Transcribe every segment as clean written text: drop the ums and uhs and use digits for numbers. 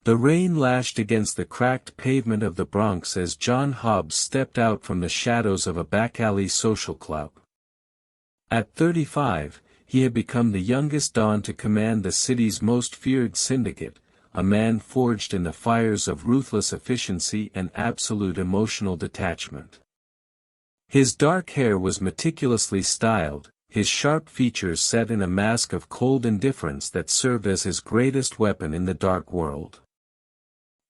The rain lashed against the cracked pavement of the Bronx as John Hobbs stepped out from the shadows of a back-alley social club. At 35, he had become the youngest Don to command the city's most feared syndicate, a man forged in the fires of ruthless efficiency and absolute emotional detachment. His dark hair was meticulously styled, his sharp features set in a mask of cold indifference that served as his greatest weapon in the dark world.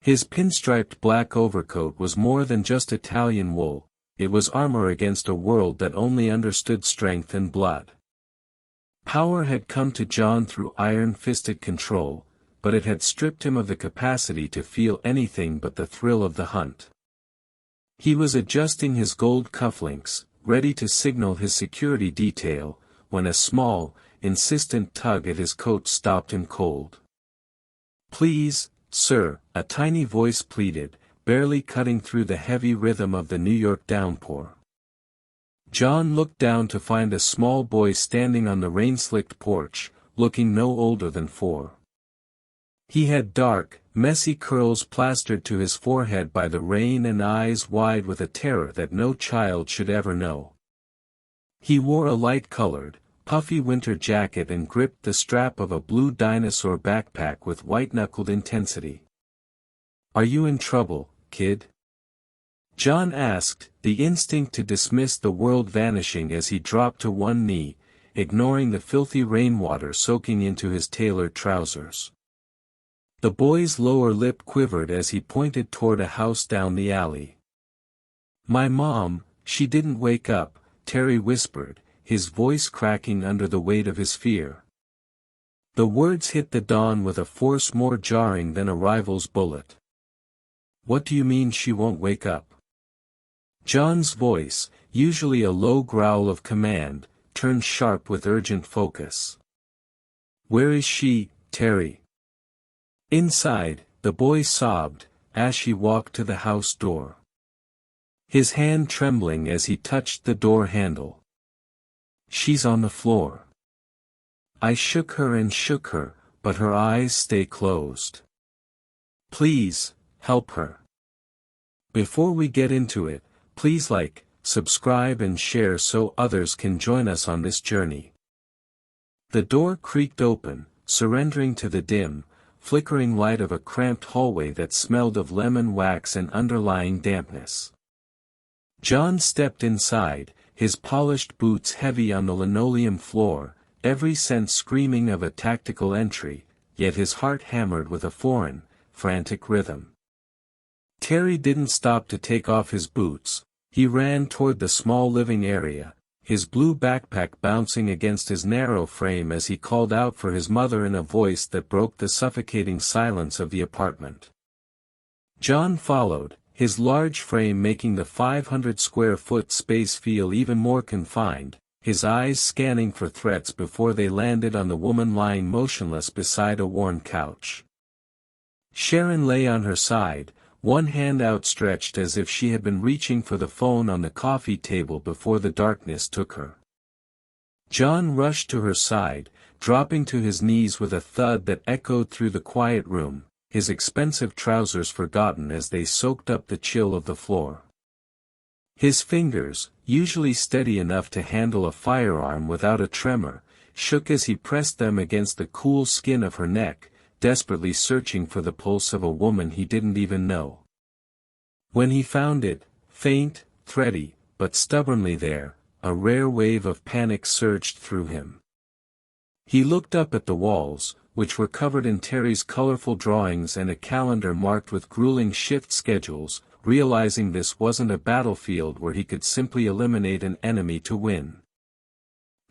His pinstriped black overcoat was more than just Italian wool, it was armor against a world that only understood strength and blood. Power had come to John through iron-fisted control, but it had stripped him of the capacity to feel anything but the thrill of the hunt. He was adjusting his gold cufflinks, ready to signal his security detail, when a small, insistent tug at his coat stopped him cold. "Please, sir," a tiny voice pleaded, barely cutting through the heavy rhythm of the New York downpour. John looked down to find a small boy standing on the rain-slicked porch, looking no older than 4. He had dark, messy curls plastered to his forehead by the rain and eyes wide with a terror that no child should ever know. He wore a light-colored, puffy winter jacket and gripped the strap of a blue dinosaur backpack with white-knuckled intensity. "Are you in trouble, kid?" John asked, the instinct to dismiss the world vanishing as he dropped to one knee, ignoring the filthy rainwater soaking into his tailored trousers. The boy's lower lip quivered as he pointed toward a house down the alley. "My mom, she didn't wake up," Terry whispered, his voice cracking under the weight of his fear. The words hit the dawn with a force more jarring than a rival's bullet. "What do you mean she won't wake up?" John's voice, usually a low growl of command, turned sharp with urgent focus. "Where is she, Terry?" Inside, the boy sobbed, as he walked to the house door. His hand trembling as he touched the door handle. "She's on the floor. I shook her, but her eyes stay closed. Please, help her. Before we get into it, please like, subscribe and share so others can join us on this journey." The door creaked open, surrendering to the dim, flickering light of a cramped hallway that smelled of lemon wax and underlying dampness. John stepped inside, his polished boots heavy on the linoleum floor, every sense screaming of a tactical entry, yet his heart hammered with a foreign, frantic rhythm. Terry didn't stop to take off his boots, he ran toward the small living area, his blue backpack bouncing against his narrow frame as he called out for his mother in a voice that broke the suffocating silence of the apartment. John followed, his large frame making the 500-square-foot space feel even more confined, his eyes scanning for threats before they landed on the woman lying motionless beside a worn couch. Sharon lay on her side, one hand outstretched as if she had been reaching for the phone on the coffee table before the darkness took her. John rushed to her side, dropping to his knees with a thud that echoed through the quiet room, his expensive trousers forgotten as they soaked up the chill of the floor. His fingers, usually steady enough to handle a firearm without a tremor, shook as he pressed them against the cool skin of her neck, desperately searching for the pulse of a woman he didn't even know. When he found it, faint, thready, but stubbornly there, a rare wave of panic surged through him. He looked up at the walls, which were covered in Terry's colorful drawings and a calendar marked with grueling shift schedules, realizing this wasn't a battlefield where he could simply eliminate an enemy to win.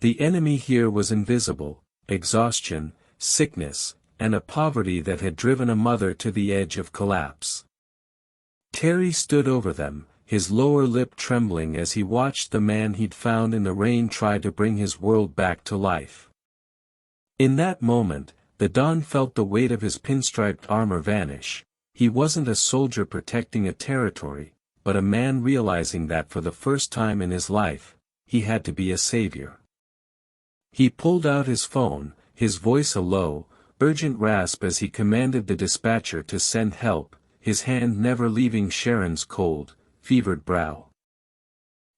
The enemy here was invisible: exhaustion, sickness, and a poverty that had driven a mother to the edge of collapse. Terry stood over them, his lower lip trembling as he watched the man he'd found in the rain try to bring his world back to life. In that moment, the Don felt the weight of his pinstriped armor vanish. He wasn't a soldier protecting a territory, but a man realizing that for the first time in his life, he had to be a savior. He pulled out his phone, his voice a low, urgent rasp as he commanded the dispatcher to send help, his hand never leaving Sharon's cold, fevered brow.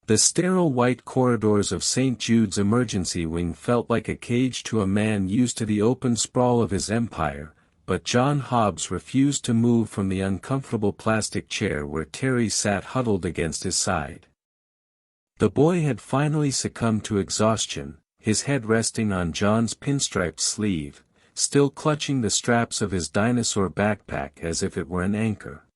The sterile white corridors of St. Jude's emergency wing felt like a cage to a man used to the open sprawl of his empire, but John Hobbs refused to move from the uncomfortable plastic chair where Terry sat huddled against his side. The boy had finally succumbed to exhaustion, his head resting on John's pinstriped sleeve, still clutching the straps of his dinosaur backpack as if it were an anchor.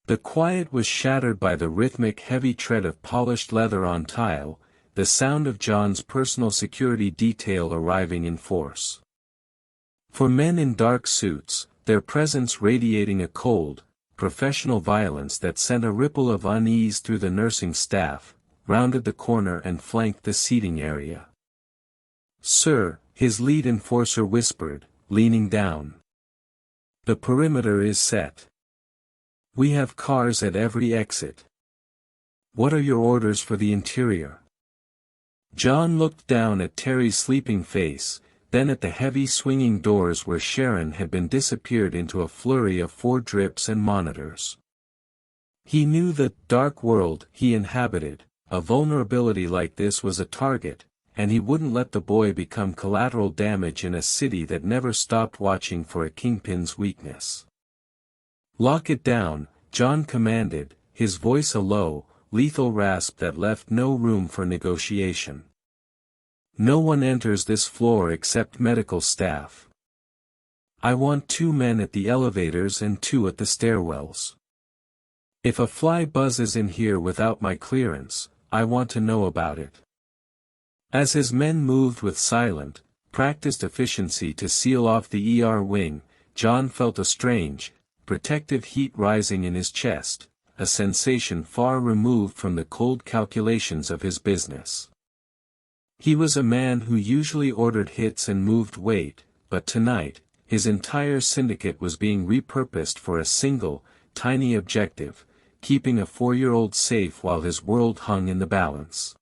The quiet was shattered by the rhythmic heavy tread of polished leather on tile, the sound of John's personal security detail arriving in force. For men in dark suits, their presence radiating a cold, professional violence that sent a ripple of unease through the nursing staff, rounded the corner and flanked the seating area. "Sir," his lead enforcer whispered, leaning down. "The perimeter is set. We have cars at every exit. What are your orders for the interior?" John looked down at Terry's sleeping face, then at the heavy swinging doors where Sharon had been disappeared into a flurry of 4 drips and monitors. He knew the dark world he inhabited, a vulnerability like this was a target, and he wouldn't let the boy become collateral damage in a city that never stopped watching for a kingpin's weakness. "Lock it down," John commanded, his voice a low, lethal rasp that left no room for negotiation. "No one enters this floor except medical staff. I want 2 men at the elevators and 2 at the stairwells. If a fly buzzes in here without my clearance, I want to know about it." As his men moved with silent, practiced efficiency to seal off the ER wing, John felt a strange, protective heat rising in his chest, a sensation far removed from the cold calculations of his business. He was a man who usually ordered hits and moved weight, but tonight, his entire syndicate was being repurposed for a single, tiny objective, keeping a 4-year-old safe while his world hung in the balance.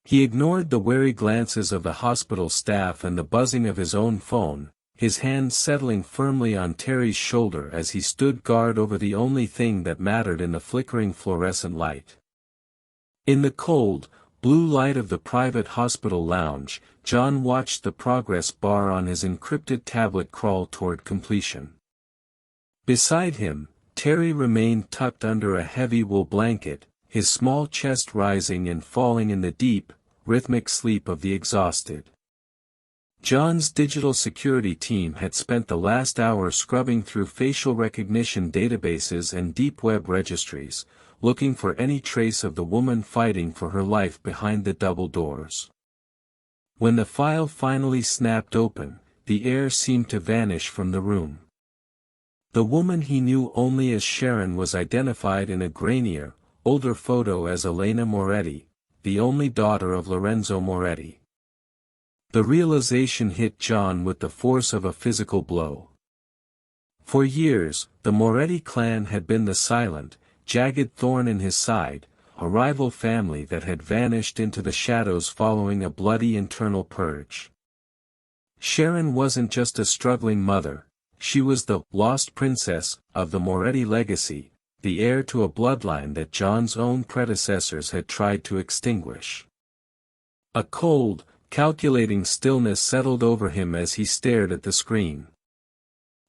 He ignored the wary glances of the hospital staff and the buzzing of his own phone, his hand settling firmly on Terry's shoulder as he stood guard over the only thing that mattered in the flickering fluorescent light. In the cold, blue light of the private hospital lounge, John watched the progress bar on his encrypted tablet crawl toward completion. Beside him, Terry remained tucked under a heavy wool blanket, his small chest rising and falling in the deep, rhythmic sleep of the exhausted. John's digital security team had spent the last hour scrubbing through facial recognition databases and deep web registries, looking for any trace of the woman fighting for her life behind the double doors. When the file finally snapped open, the air seemed to vanish from the room. The woman he knew only as Sharon was identified in a grainier, older photo as Elena Moretti, the only daughter of Lorenzo Moretti. The realization hit John with the force of a physical blow. For years, the Moretti clan had been the silent, jagged thorn in his side, a rival family that had vanished into the shadows following a bloody internal purge. Sharon wasn't just a struggling mother, she was the lost princess of the Moretti legacy, the heir to a bloodline that John's own predecessors had tried to extinguish. A cold, calculating stillness settled over him as he stared at the screen.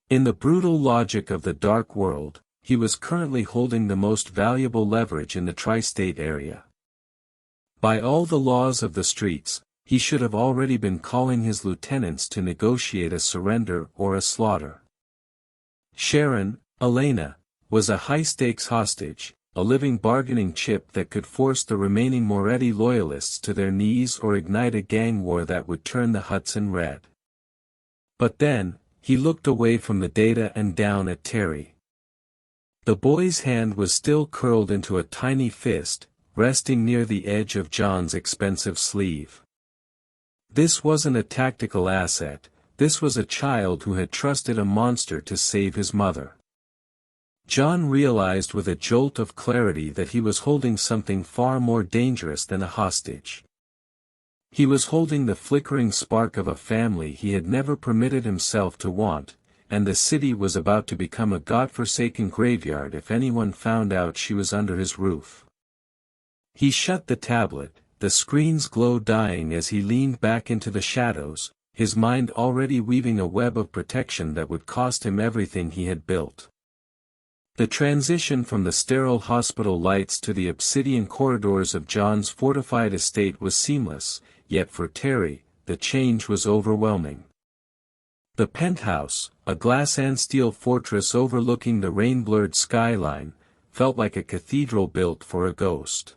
In the brutal logic of the dark world, he was currently holding the most valuable leverage in the tri-state area. By all the laws of the streets, he should have already been calling his lieutenants to negotiate a surrender or a slaughter. Sharon, Elena, was a high-stakes hostage, a living bargaining chip that could force the remaining Moretti loyalists to their knees or ignite a gang war that would turn the Hudson red. But then, he looked away from the data and down at Terry. The boy's hand was still curled into a tiny fist, resting near the edge of John's expensive sleeve. This wasn't a tactical asset, this was a child who had trusted a monster to save his mother. John realized with a jolt of clarity that he was holding something far more dangerous than a hostage. He was holding the flickering spark of a family he had never permitted himself to want, and the city was about to become a godforsaken graveyard if anyone found out she was under his roof. He shut the tablet, the screen's glow dying as he leaned back into the shadows, his mind already weaving a web of protection that would cost him everything he had built. The transition from the sterile hospital lights to the obsidian corridors of John's fortified estate was seamless, yet for Terry, the change was overwhelming. The penthouse, a glass and steel fortress overlooking the rain-blurred skyline, felt like a cathedral built for a ghost.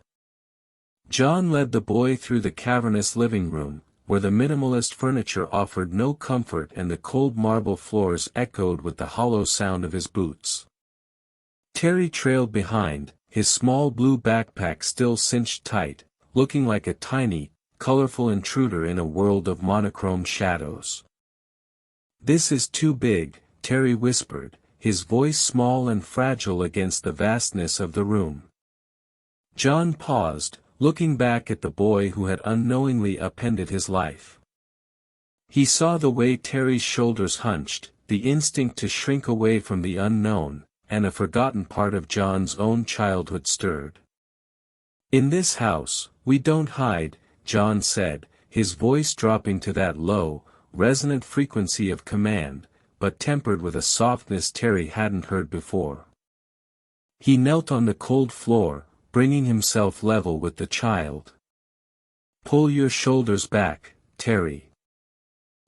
John led the boy through the cavernous living room, where the minimalist furniture offered no comfort and the cold marble floors echoed with the hollow sound of his boots. Terry trailed behind, his small blue backpack still cinched tight, looking like a tiny, colorful intruder in a world of monochrome shadows. "This is too big," Terry whispered, his voice small and fragile against the vastness of the room. John paused, looking back at the boy who had unknowingly upended his life. He saw the way Terry's shoulders hunched, the instinct to shrink away from the unknown, and a forgotten part of John's own childhood stirred. "In this house, we don't hide," John said, his voice dropping to that low, resonant frequency of command, but tempered with a softness Terry hadn't heard before. He knelt on the cold floor, bringing himself level with the child. "Pull your shoulders back, Terry.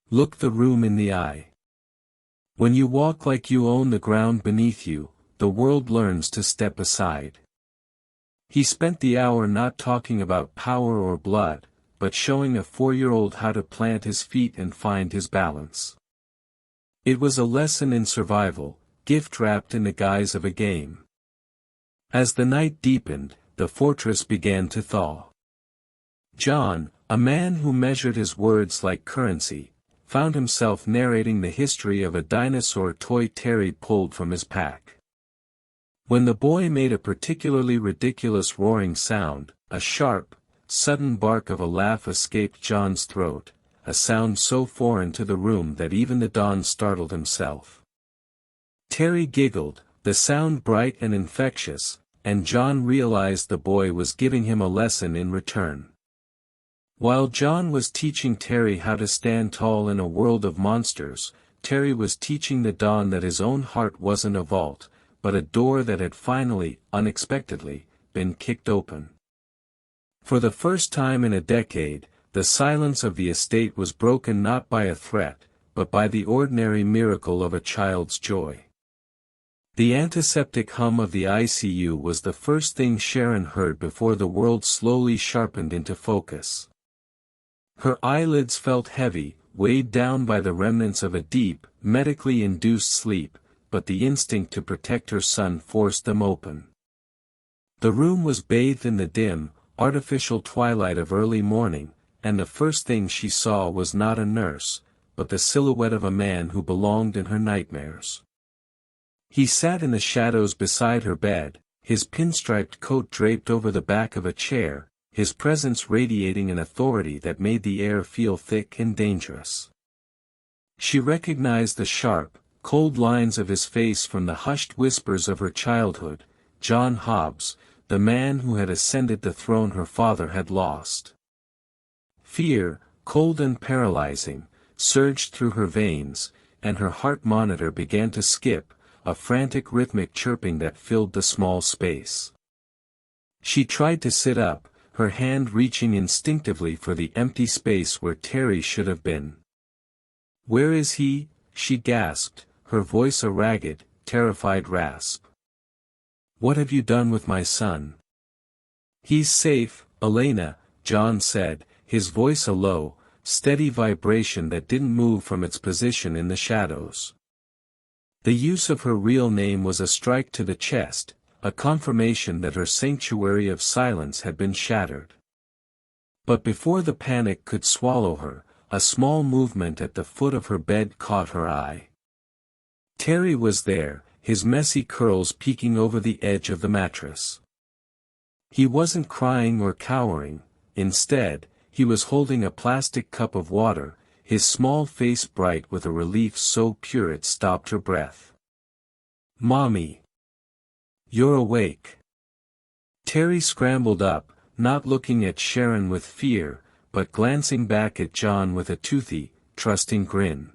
Look the room in the eye. When you walk like you own the ground beneath you, the world learns to step aside." He spent the hour not talking about power or blood, but showing a 4-year-old how to plant his feet and find his balance. It was a lesson in survival, gift wrapped in the guise of a game. As the night deepened, the fortress began to thaw. John, a man who measured his words like currency, found himself narrating the history of a dinosaur toy Terry pulled from his pack. When the boy made a particularly ridiculous roaring sound, a sharp, sudden bark of a laugh escaped John's throat, a sound so foreign to the room that even the Don startled himself. Terry giggled, the sound bright and infectious, and John realized the boy was giving him a lesson in return. While John was teaching Terry how to stand tall in a world of monsters, Terry was teaching the Don that his own heart wasn't a vault, but a door that had finally, unexpectedly, been kicked open. For the first time in a decade, the silence of the estate was broken not by a threat, but by the ordinary miracle of a child's joy. The antiseptic hum of the ICU was the first thing Sharon heard before the world slowly sharpened into focus. Her eyelids felt heavy, weighed down by the remnants of a deep, medically induced sleep, but the instinct to protect her son forced them open. The room was bathed in the dim, artificial twilight of early morning, and the first thing she saw was not a nurse, but the silhouette of a man who belonged in her nightmares. He sat in the shadows beside her bed, his pinstriped coat draped over the back of a chair, his presence radiating an authority that made the air feel thick and dangerous. She recognized the sharp, cold lines of his face from the hushed whispers of her childhood, John Hobbs, the man who had ascended the throne her father had lost. Fear, cold and paralyzing, surged through her veins, and her heart monitor began to skip, a frantic rhythmic chirping that filled the small space. She tried to sit up, her hand reaching instinctively for the empty space where Terry should have been. "Where is he?" she gasped, her voice a ragged, terrified rasp. "What have you done with my son?" "He's safe, Elena," John said, his voice a low, steady vibration that didn't move from its position in the shadows. The use of her real name was a strike to the chest, a confirmation that her sanctuary of silence had been shattered. But before the panic could swallow her, a small movement at the foot of her bed caught her eye. Terry was there, his messy curls peeking over the edge of the mattress. He wasn't crying or cowering, instead, He was holding a plastic cup of water, his small face bright with a relief so pure it stopped her breath. "Mommy! You're awake." Terry scrambled up, not looking at Sharon with fear, but glancing back at John with a toothy, trusting grin.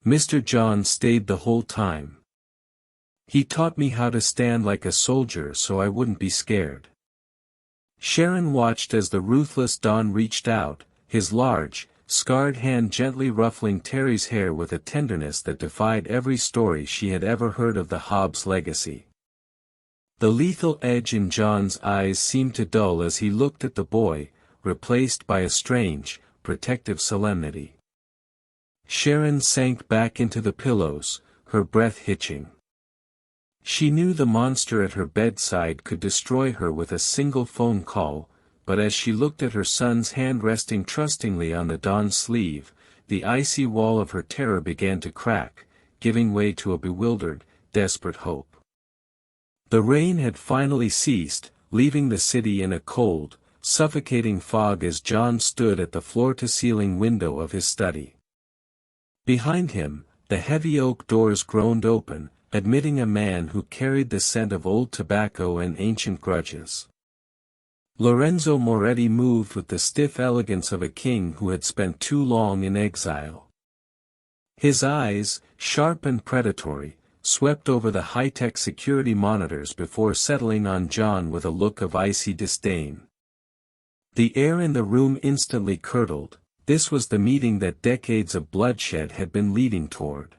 "Mr. John stayed the whole time. He taught me how to stand like a soldier so I wouldn't be scared." Sharon watched as the ruthless Don reached out, his large, scarred hand gently ruffling Terry's hair with a tenderness that defied every story she had ever heard of the Hobbs legacy. The lethal edge in John's eyes seemed to dull as he looked at the boy, replaced by a strange, protective solemnity. Sharon sank back into the pillows, her breath hitching. She knew the monster at her bedside could destroy her with a single phone call, but as she looked at her son's hand resting trustingly on the Don's sleeve, the icy wall of her terror began to crack, giving way to a bewildered, desperate hope. The rain had finally ceased, leaving the city in a cold, suffocating fog as John stood at the floor-to-ceiling window of his study. Behind him, the heavy oak doors groaned open, admitting a man who carried the scent of old tobacco and ancient grudges. Lorenzo Moretti moved with the stiff elegance of a king who had spent too long in exile. His eyes, sharp and predatory, swept over the high-tech security monitors before settling on John with a look of icy disdain. The air in the room instantly curdled. This was the meeting that decades of bloodshed had been leading toward.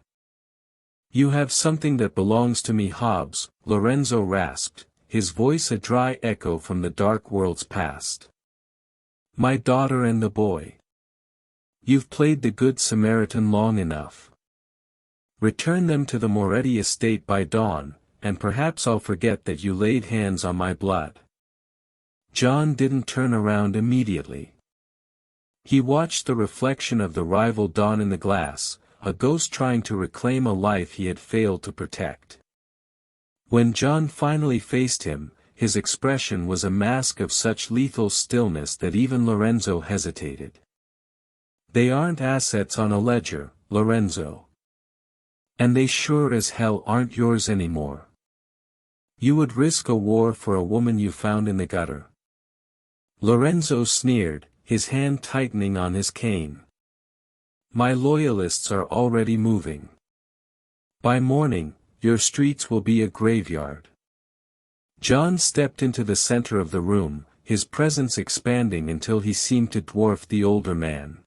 "You have something that belongs to me, Hobbs," Lorenzo rasped, his voice a dry echo from the dark world's past. "My daughter and the boy. You've played the Good Samaritan long enough. Return them to the Moretti estate by dawn, and perhaps I'll forget that you laid hands on my blood." John didn't turn around immediately. He watched the reflection of the rival Don in the glass, a ghost trying to reclaim a life he had failed to protect. When John finally faced him, his expression was a mask of such lethal stillness that even Lorenzo hesitated. "They aren't assets on a ledger, Lorenzo. And they sure as hell aren't yours anymore. You would risk a war for a woman you found in the gutter." Lorenzo sneered, his hand tightening on his cane. "My loyalists are already moving. By morning, your streets will be a graveyard." John stepped into the center of the room, his presence expanding until he seemed to dwarf the older man.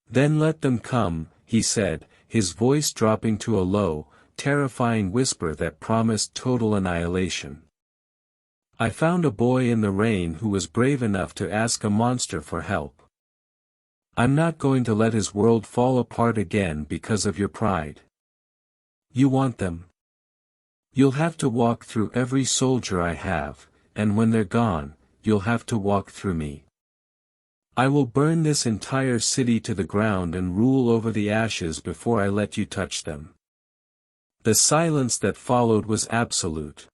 "Then let them come," he said, his voice dropping to a low, terrifying whisper that promised total annihilation. "I found a boy in the rain who was brave enough to ask a monster for help. I'm not going to let his world fall apart again because of your pride. You want them? You'll have to walk through every soldier I have, and when they're gone, you'll have to walk through me. I will burn this entire city to the ground and rule over the ashes before I let you touch them." The silence that followed was absolute.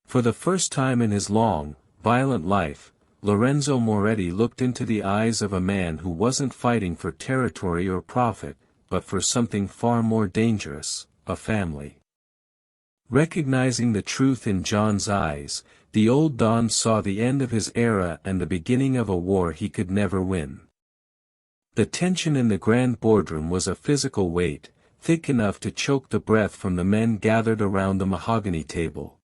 For the first time in his long, violent life, Lorenzo Moretti looked into the eyes of a man who wasn't fighting for territory or profit, but for something far more dangerous, a family. Recognizing the truth in John's eyes, the old Don saw the end of his era and the beginning of a war he could never win. The tension in the grand boardroom was a physical weight, thick enough to choke the breath from the men gathered around the mahogany table.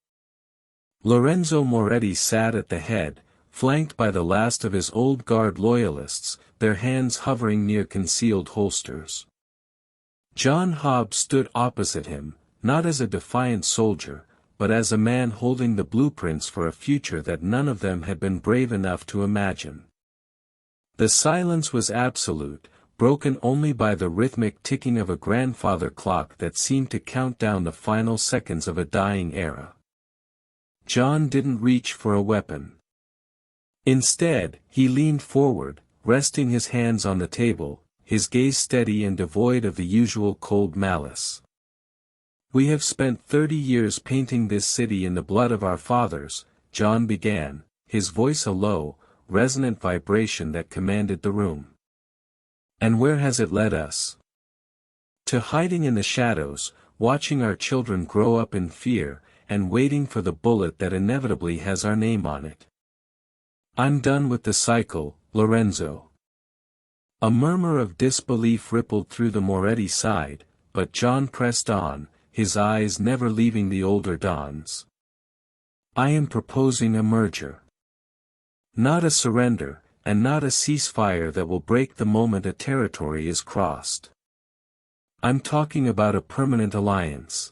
Lorenzo Moretti sat at the head, flanked by the last of his old guard loyalists, their hands hovering near concealed holsters. John Hobbs stood opposite him, not as a defiant soldier, but as a man holding the blueprints for a future that none of them had been brave enough to imagine. The silence was absolute, broken only by the rhythmic ticking of a grandfather clock that seemed to count down the final seconds of a dying era. John didn't reach for a weapon. Instead, he leaned forward, resting his hands on the table, his gaze steady and devoid of the usual cold malice. "We have spent 30 years painting this city in the blood of our fathers," John began, his voice a low, resonant vibration that commanded the room. And where has it led us? To hiding in the shadows, watching our children grow up in fear, and waiting for the bullet that inevitably has our name on it. I'm done with the cycle, Lorenzo. A murmur of disbelief rippled through the Moretti side, but John pressed on, his eyes never leaving the older dons. I am proposing a merger. Not a surrender, and not a ceasefire that will break the moment a territory is crossed. I'm talking about a permanent alliance.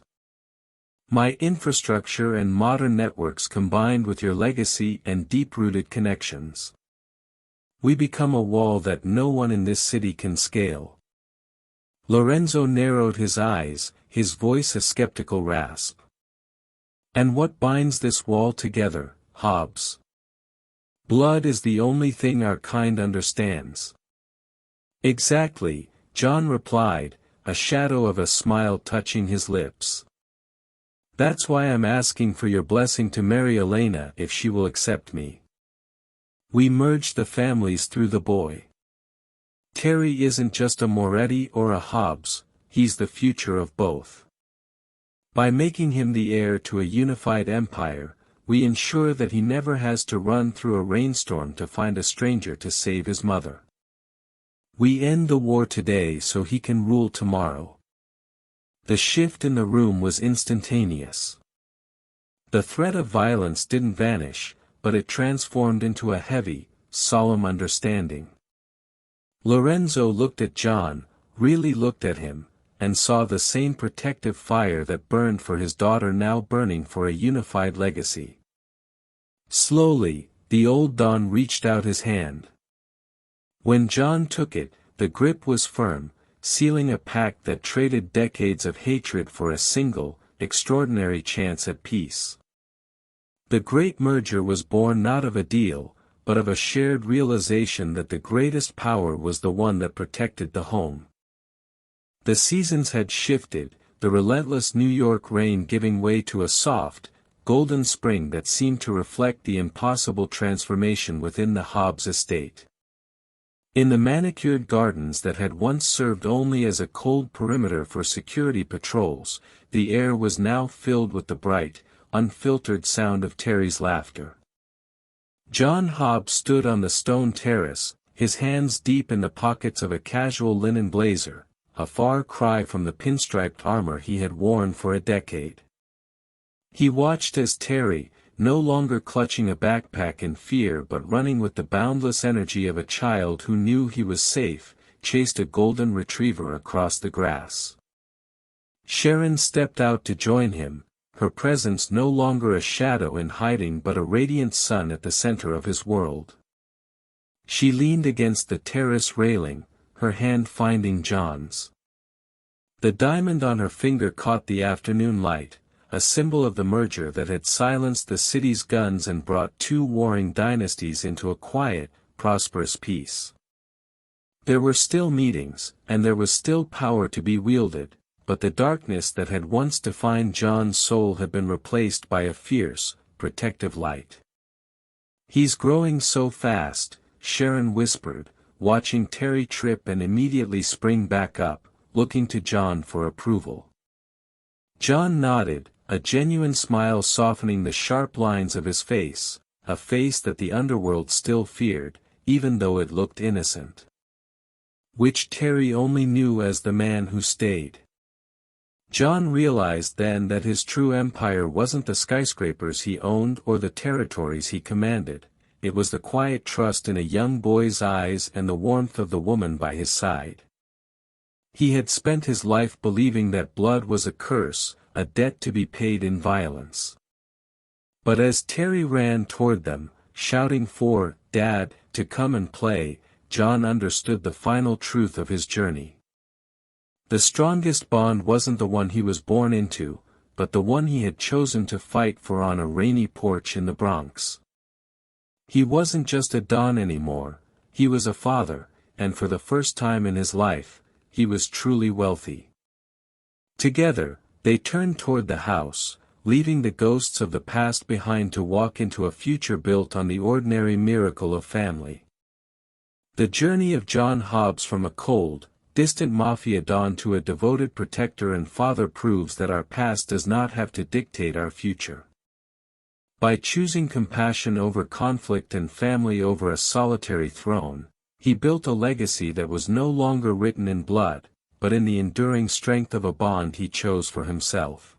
My infrastructure and modern networks combined with your legacy and deep-rooted connections. We become a wall that no one in this city can scale. Lorenzo narrowed his eyes, his voice a skeptical rasp. And what binds this wall together, Hobbs? Blood is the only thing our kind understands. Exactly, John replied, a shadow of a smile touching his lips. That's why I'm asking for your blessing to marry Elena if she will accept me. We merged the families through the boy. Terry isn't just a Moretti or a Hobbs, he's the future of both. By making him the heir to a unified empire, we ensure that he never has to run through a rainstorm to find a stranger to save his mother. We end the war today so he can rule tomorrow. The shift in the room was instantaneous. The threat of violence didn't vanish, but it transformed into a heavy, solemn understanding. Lorenzo looked at John, really looked at him, and saw the same protective fire that burned for his daughter now burning for a unified legacy. Slowly, the old Don reached out his hand. When John took it, the grip was firm, sealing a pact that traded decades of hatred for a single, extraordinary chance at peace. The great merger was born not of a deal, but of a shared realization that the greatest power was the one that protected the home. The seasons had shifted, the relentless New York rain giving way to a soft, golden spring that seemed to reflect the impossible transformation within the Hobbs estate. In the manicured gardens that had once served only as a cold perimeter for security patrols, the air was now filled with the bright, unfiltered sound of Terry's laughter. John Hobbs stood on the stone terrace, his hands deep in the pockets of a casual linen blazer, a far cry from the pinstriped armor he had worn for a decade. He watched as Terry, no longer clutching a backpack in fear but running with the boundless energy of a child who knew he was safe, chased a golden retriever across the grass. Sharon stepped out to join him, her presence no longer a shadow in hiding but a radiant sun at the center of his world. She leaned against the terrace railing, her hand finding John's. The diamond on her finger caught the afternoon light, a symbol of the merger that had silenced the city's guns and brought two warring dynasties into a quiet, prosperous peace. There were still meetings, and there was still power to be wielded, but the darkness that had once defined John's soul had been replaced by a fierce, protective light. He's growing so fast, Sharon whispered, watching Terry trip and immediately spring back up, looking to John for approval. John nodded, a genuine smile softening the sharp lines of his face, a face that the underworld still feared, even though it looked innocent. Which Terry only knew as the man who stayed. John realized then that his true empire wasn't the skyscrapers he owned or the territories he commanded, it was the quiet trust in a young boy's eyes and the warmth of the woman by his side. He had spent his life believing that blood was a curse, a debt to be paid in violence. But as Terry ran toward them, shouting for "Dad" to come and play, John understood the final truth of his journey. The strongest bond wasn't the one he was born into, but the one he had chosen to fight for on a rainy porch in the Bronx. He wasn't just a Don anymore, he was a father, and for the first time in his life, he was truly wealthy. Together, they turned toward the house, leaving the ghosts of the past behind to walk into a future built on the ordinary miracle of family. The journey of John Hobbs from a cold, distant mafia don to a devoted protector and father proves that our past does not have to dictate our future. By choosing compassion over conflict and family over a solitary throne, he built a legacy that was no longer written in blood, but in the enduring strength of a bond he chose for himself.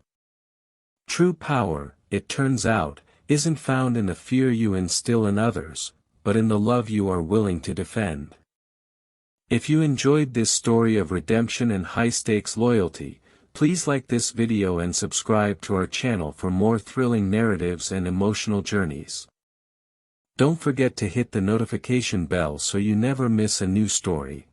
True power, it turns out, isn't found in the fear you instill in others, but in the love you are willing to defend. If you enjoyed this story of redemption and high-stakes loyalty, please like this video and subscribe to our channel for more thrilling narratives and emotional journeys. Don't forget to hit the notification bell so you never miss a new story.